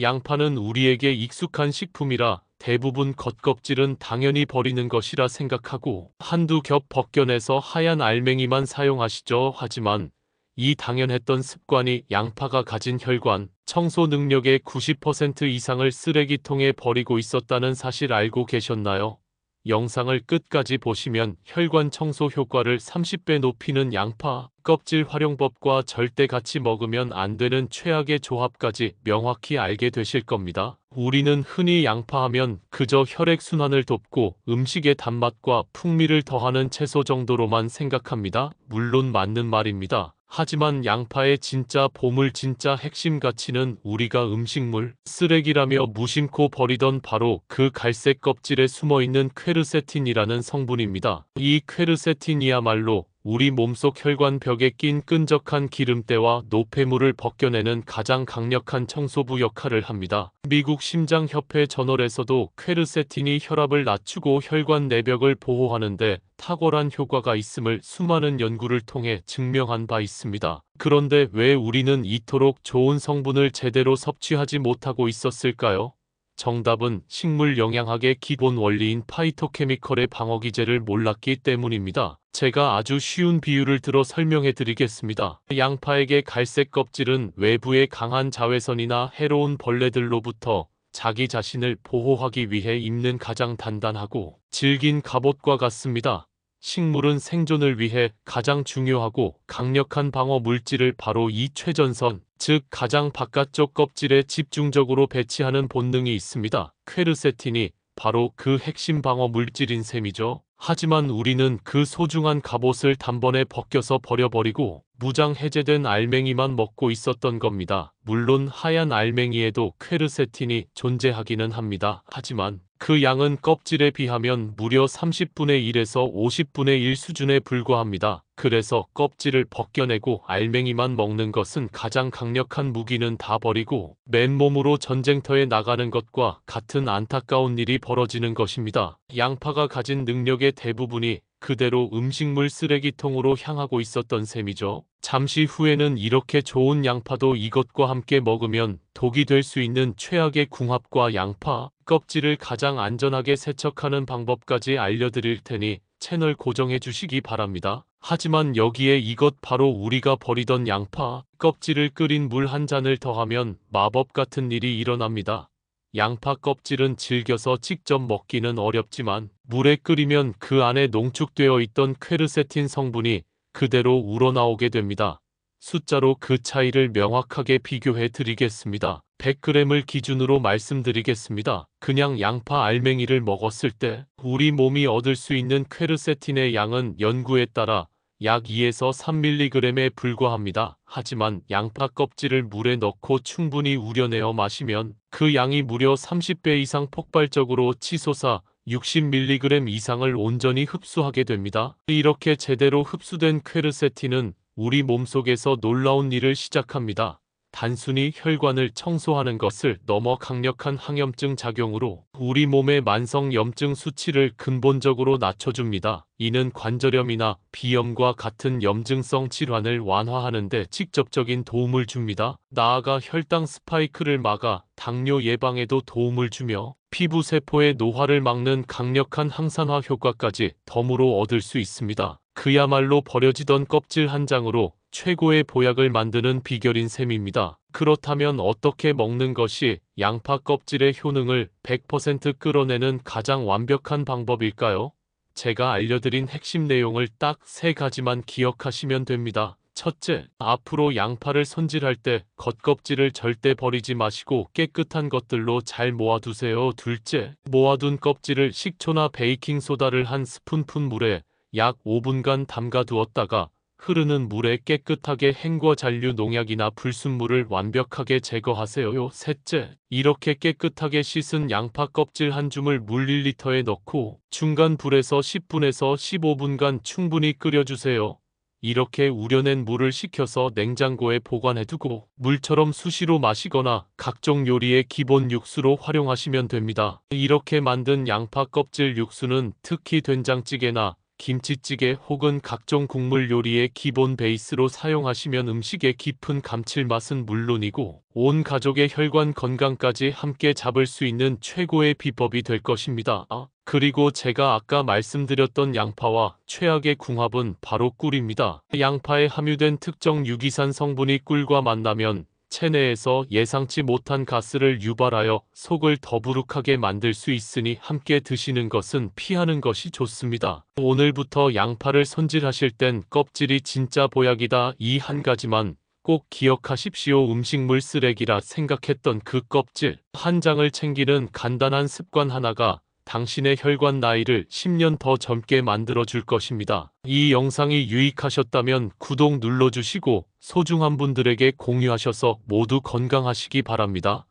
양파는 우리에게 익숙한 식품이라 대부분 겉껍질은 당연히 버리는 것이라 생각하고 한두 겹 벗겨내서 하얀 알맹이만 사용하시죠. 하지만 이 당연했던 습관이 양파가 가진 혈관, 청소 능력의 90% 이상을 쓰레기통에 버리고 있었다는 사실 알고 계셨나요? 영상을 끝까지 보시면 혈관 청소 효과를 30배 높이는 양파 껍질 활용법과 절대 같이 먹으면 안 되는 최악의 조합까지 명확히 알게 되실 겁니다. 우리는 흔히 양파하면 그저 혈액순환을 돕고 음식의 단맛과 풍미를 더하는 채소 정도로만 생각합니다. 물론 맞는 말입니다. 하지만 양파의 진짜 보물, 진짜 핵심 가치는 우리가 음식물, 쓰레기라며 무심코 버리던 바로 그 갈색 껍질에 숨어있는 퀘르세틴이라는 성분입니다. 이 퀘르세틴이야말로 우리 몸속 혈관벽에 낀 끈적한 기름때와 노폐물을 벗겨내는 가장 강력한 청소부 역할을 합니다. 미국 심장협회 저널에서도 퀘르세틴이 혈압을 낮추고 혈관 내벽을 보호하는데 탁월한 효과가 있음을 수많은 연구를 통해 증명한 바 있습니다. 그런데 왜 우리는 이토록 좋은 성분을 제대로 섭취하지 못하고 있었을까요? 정답은 식물 영양학의 기본 원리인 파이토케미컬의 방어기제를 몰랐기 때문입니다. 제가 아주 쉬운 비유를 들어 설명해 드리겠습니다. 양파에게 갈색 껍질은 외부의 강한 자외선이나 해로운 벌레들로부터 자기 자신을 보호하기 위해 입는 가장 단단하고 질긴 갑옷과 같습니다. 식물은 생존을 위해 가장 중요하고 강력한 방어 물질을 바로 이 최전선, 즉 가장 바깥쪽 껍질에 집중적으로 배치하는 본능이 있습니다. 퀘르세틴이 바로 그 핵심 방어 물질인 셈이죠. 하지만 우리는 그 소중한 갑옷을 단번에 벗겨서 버려버리고 무장 해제된 알맹이만 먹고 있었던 겁니다. 물론 하얀 알맹이에도 퀘르세틴이 존재하기는 합니다. 하지만 그 양은 껍질에 비하면 무려 30분의 1에서 50분의 1 수준에 불과합니다. 그래서 껍질을 벗겨내고 알맹이만 먹는 것은 가장 강력한 무기는 다 버리고 맨몸으로 전쟁터에 나가는 것과 같은 안타까운 일이 벌어지는 것입니다. 양파가 가진 능력의 대부분이 그대로 음식물 쓰레기통으로 향하고 있었던 셈이죠. 잠시 후에는 이렇게 좋은 양파도 이것과 함께 먹으면 독이 될 수 있는 최악의 궁합과 양파 껍질을 가장 안전하게 세척하는 방법까지 알려드릴 테니 채널 고정해 주시기 바랍니다. 하지만 여기에 이것 바로 우리가 버리던 양파 껍질을 끓인 물 한 잔을 더하면 마법 같은 일이 일어납니다. 양파 껍질은 질겨서 직접 먹기는 어렵지만 물에 끓이면 그 안에 농축되어 있던 퀘르세틴 성분이 그대로 우러나오게 됩니다. 숫자로 그 차이를 명확하게 비교해 드리겠습니다. 100g을 기준으로 말씀드리겠습니다. 그냥 양파 알맹이를 먹었을 때 우리 몸이 얻을 수 있는 퀘르세틴의 양은 연구에 따라 약 2에서 3mg에 불과합니다. 하지만 양파 껍질을 물에 넣고 충분히 우려내어 마시면 그 양이 무려 30배 이상 폭발적으로 치솟아 60mg 이상을 온전히 흡수하게 됩니다. 이렇게 제대로 흡수된 퀘르세틴은 우리 몸속에서 놀라운 일을 시작합니다. 단순히 혈관을 청소하는 것을 넘어 강력한 항염증 작용으로 우리 몸의 만성 염증 수치를 근본적으로 낮춰줍니다. 이는 관절염이나 비염과 같은 염증성 질환을 완화하는 데 직접적인 도움을 줍니다. 나아가 혈당 스파이크를 막아 당뇨 예방에도 도움을 주며 피부 세포의 노화를 막는 강력한 항산화 효과까지 덤으로 얻을 수 있습니다. 그야말로 버려지던 껍질 한 장으로 최고의 보약을 만드는 비결인 셈입니다. 그렇다면 어떻게 먹는 것이 양파 껍질의 효능을 100% 끌어내는 가장 완벽한 방법일까요? 제가 알려드린 핵심 내용을 딱 3가지만 기억하시면 됩니다. 첫째, 앞으로 양파를 손질할 때 겉껍질을 절대 버리지 마시고 깨끗한 것들로 잘 모아두세요. 둘째, 모아둔 껍질을 식초나 베이킹소다를 한 스푼푼 물에 약 5분간 담가 두었다가 흐르는 물에 깨끗하게 헹궈 잔류 농약이나 불순물을 완벽하게 제거하세요. 셋째, 이렇게 깨끗하게 씻은 양파 껍질 한 줌을 물 1리터에 넣고 중간 불에서 10분에서 15분간 충분히 끓여주세요. 이렇게 우려낸 물을 식혀서 냉장고에 보관해두고 물처럼 수시로 마시거나 각종 요리의 기본 육수로 활용하시면 됩니다. 이렇게 만든 양파 껍질 육수는 특히 된장찌개나 김치찌개 혹은 각종 국물 요리의 기본 베이스로 사용하시면 음식의 깊은 감칠맛은 물론이고 온 가족의 혈관 건강까지 함께 잡을 수 있는 최고의 비법이 될 것입니다. 그리고 제가 아까 말씀드렸던 양파와 최악의 궁합은 바로 꿀입니다. 양파에 함유된 특정 유기산 성분이 꿀과 만나면 체내에서 예상치 못한 가스를 유발하여 속을 더부룩하게 만들 수 있으니 함께 드시는 것은 피하는 것이 좋습니다. 오늘부터 양파를 손질하실 땐 껍질이 진짜 보약이다. 이 한 가지만 꼭 기억하십시오. 음식물 쓰레기라 생각했던 그 껍질 한 장을 챙기는 간단한 습관 하나가 당신의 혈관 나이를 10년 더 젊게 만들어 줄 것입니다. 이 영상이 유익하셨다면 구독 눌러주시고 소중한 분들에게 공유하셔서 모두 건강하시기 바랍니다.